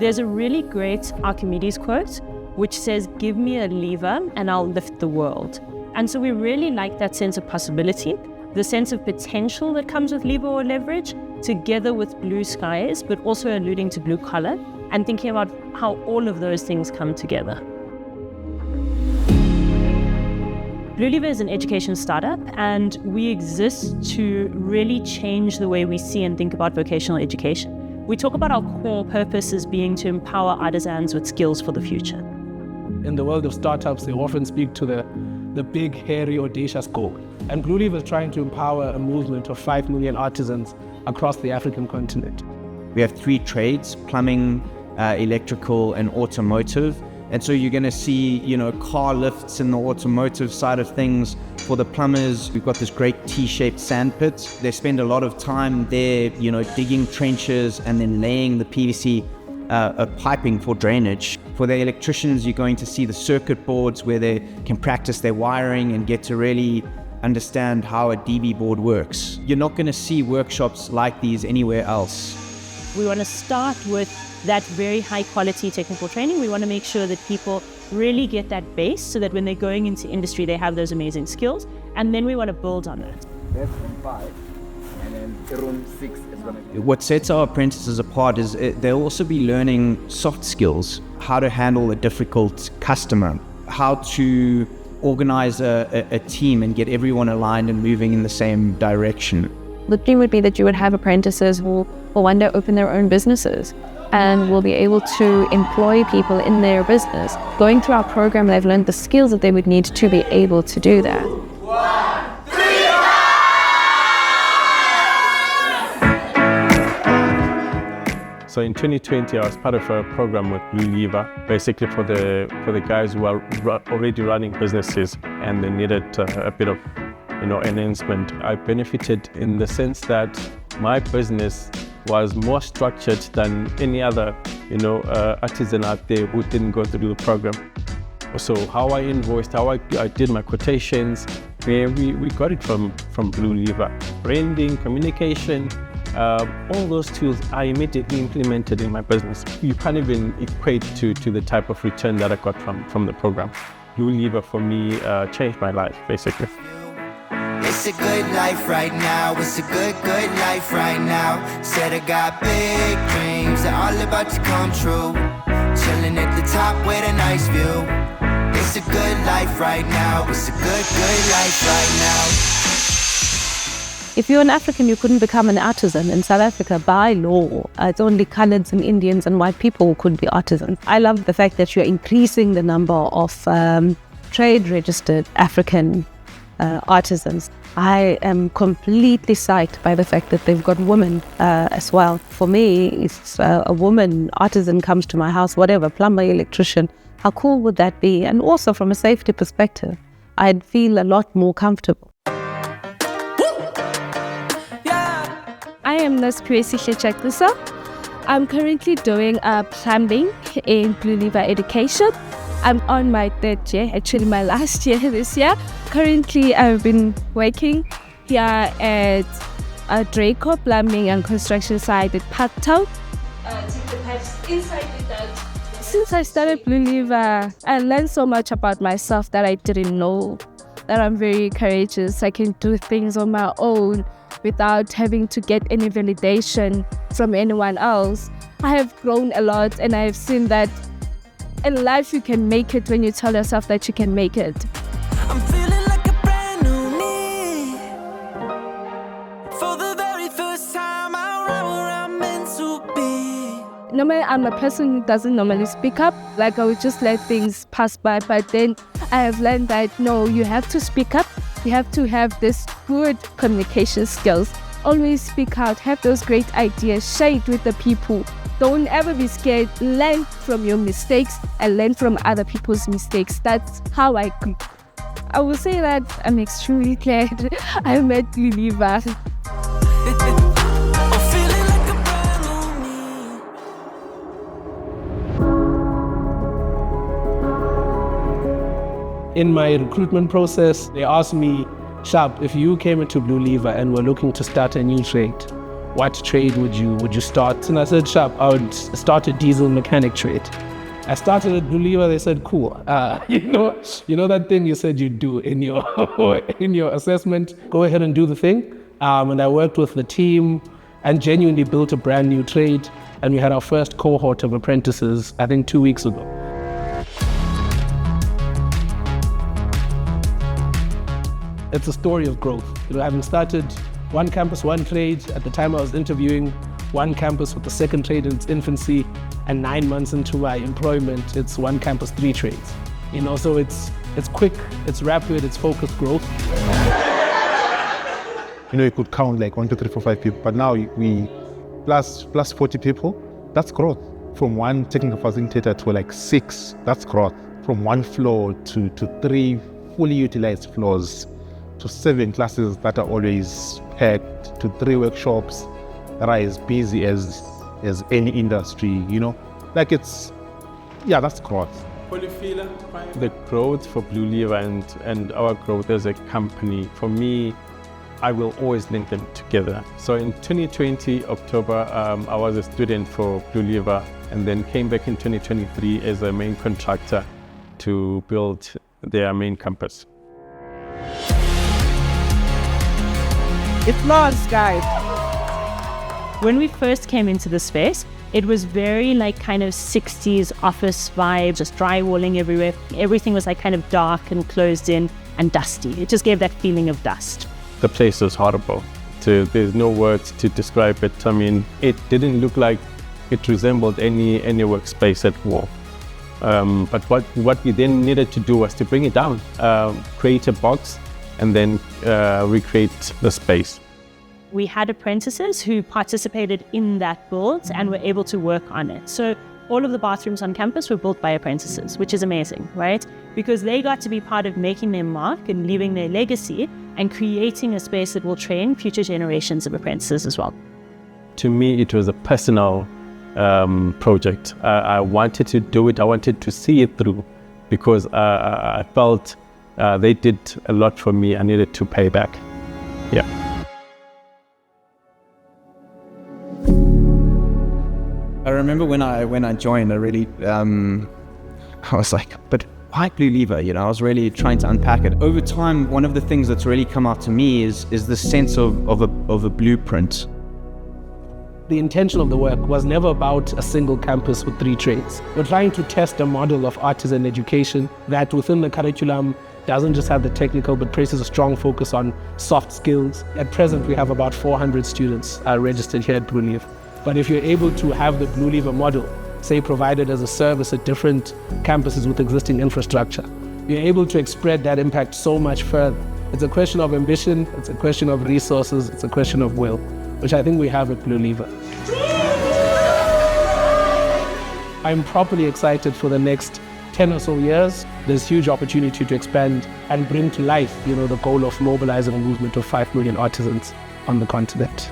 There's a really great Archimedes quote, which says, "Give me a lever and I'll lift the world." And so we really like that sense of possibility, the sense of potential that comes with lever or leverage, together with blue skies, but also alluding to blue collar, and thinking about how all of those things come together. BluLever is an education startup, and we exist to really change the way we see and think about vocational education. We talk about our core purpose as being to empower artisans with skills for the future. In the world of startups, they often speak to the big, hairy, audacious goal. And BluLever is trying to empower a movement of 5 million artisans across the African continent. We have 3 trades: plumbing, electrical, and automotive. And so you're going to see, car lifts in the automotive side of things. For the plumbers, we've got this great T-shaped sand pit. They spend a lot of time there, digging trenches and then laying the PVC piping for drainage. For the electricians, you're going to see the circuit boards where they can practice their wiring and get to really understand how a DB board works. You're not going to see workshops like these anywhere else. We want to start with that very high quality technical training. We want to make sure that people really get that base so that when they're going into industry, they have those amazing skills. And then we want to build on that. That's room 5, and then room 6 is going to be... What sets our apprentices apart is they'll also be learning soft skills, how to handle a difficult customer, how to organize a team and get everyone aligned and moving in the same direction. The dream would be that you would have apprentices who will one day open their own businesses and will be able to employ people in their business. Going through our program, they've learned the skills that they would need to be able to do that. 1, 3, 5! So in 2020, I was part of a program with BluLever, basically for the guys who are already running businesses and they needed a bit of enhancement. I benefited in the sense that my business was more structured than any other, artisan out there who didn't go through the program. So how I invoiced, how I did my quotations, we got it from BluLever. Branding, communication, all those tools I immediately implemented in my business. You can't even equate to the type of return that I got from the program. BluLever for me changed my life, basically. It's a good life right now, it's a good life right now. Said I got big dreams, they're all about to come true. Chilling at the top with a nice view. It's a good life right now, it's a good life right now. If you're an African, you couldn't become an artisan. In South Africa, by law, it's only coloureds and Indians and white people who could be artisans. I love the fact that you're increasing the number of trade-registered African artisans. I am completely psyched by the fact that they've got women as well. For me, if a woman artisan comes to my house, whatever, plumber, electrician, how cool would that be? And also from a safety perspective, I'd feel a lot more comfortable. I am Naskwesi Chaklisa. I'm currently doing plumbing in BluLever Education. I'm on my 3rd year, actually my last year this year. Currently, I've been working here at Draco Plumbing and Construction site at Parktown. Since I started BluLever, I learned so much about myself that I didn't know. That I'm very courageous. I can do things on my own without having to get any validation from anyone else. I have grown a lot, and I have seen that in life you can make it when you tell yourself that you can make it. I'm feeling like a brand new me. For the very first time, I'm where I'm meant to be. Normally, I'm a person who doesn't normally speak up. Like, I would just let things pass by. But then I have learned that, no, you have to speak up. You have to have this good communication skills. Always speak out. Have those great ideas. Share it with the people. Don't ever be scared. Learn from your mistakes and learn from other people's mistakes. That's how I grew. I will say that I'm extremely glad I met BluLever. In my recruitment process, they asked me, Shab, if you came into BluLever and were looking to start a new trade, what trade would you start? And I said, sharp, I would start a diesel mechanic trade. I started at BluLever. They said, cool. You know that thing you said you'd do in your in your assessment. Go ahead and do the thing. And I worked with the team and genuinely built a brand new trade. And we had our first cohort of apprentices, I think 2 weeks ago. It's a story of growth. Having started one campus, one trade. At the time I was interviewing, one campus with the second trade in its infancy, and 9 months into my employment, it's one campus, 3 trades. So it's quick, it's rapid, it's focused growth. You could count like 1, 2, 3, 4, 5 people, but now we plus 40 people. That's growth. From one technical facilitator to like 6, that's growth. From 1 floor to 3 fully utilized floors, to 7 classes that are always packed, to 3 workshops that are as busy as any industry, Like that's growth. The growth for BluLever and our growth as a company, for me, I will always link them together. So in 2020, October, I was a student for BluLever and then came back in 2023 as a main contractor to build their main campus. It's lost, guys. When we first came into the space, it was very kind of 60s office vibe, just drywalling everywhere. Everything was kind of dark and closed in and dusty. It just gave that feeling of dust. The place was horrible. There's no words to describe it. I mean, it didn't look like it resembled any workspace at all. But what we then needed to do was to bring it down, create a box, and then recreate the space. We had apprentices who participated in that build and were able to work on it. So all of the bathrooms on campus were built by apprentices, which is amazing, right? Because they got to be part of making their mark and leaving their legacy and creating a space that will train future generations of apprentices as well. To me, it was a personal project. I wanted to do it. I wanted to see it through because I felt they did a lot for me. I needed to pay back. Yeah. I remember when I joined, I really, I was like, but why BluLever? I was really trying to unpack it. Over time, one of the things that's really come out to me is the sense of a blueprint. The intention of the work was never about a single campus with 3 trades. We're trying to test a model of artisan education that within the curriculum doesn't just have the technical, but places a strong focus on soft skills. At present, we have about 400 students registered here at BluLever. But if you're able to have the BluLever model, say provided as a service at different campuses with existing infrastructure, you're able to spread that impact so much further. It's a question of ambition, it's a question of resources, it's a question of will, which I think we have at BluLever. I'm properly excited for the next 10 or so years. There's huge opportunity to expand and bring to life, the goal of mobilizing a movement of 5 million artisans on the continent.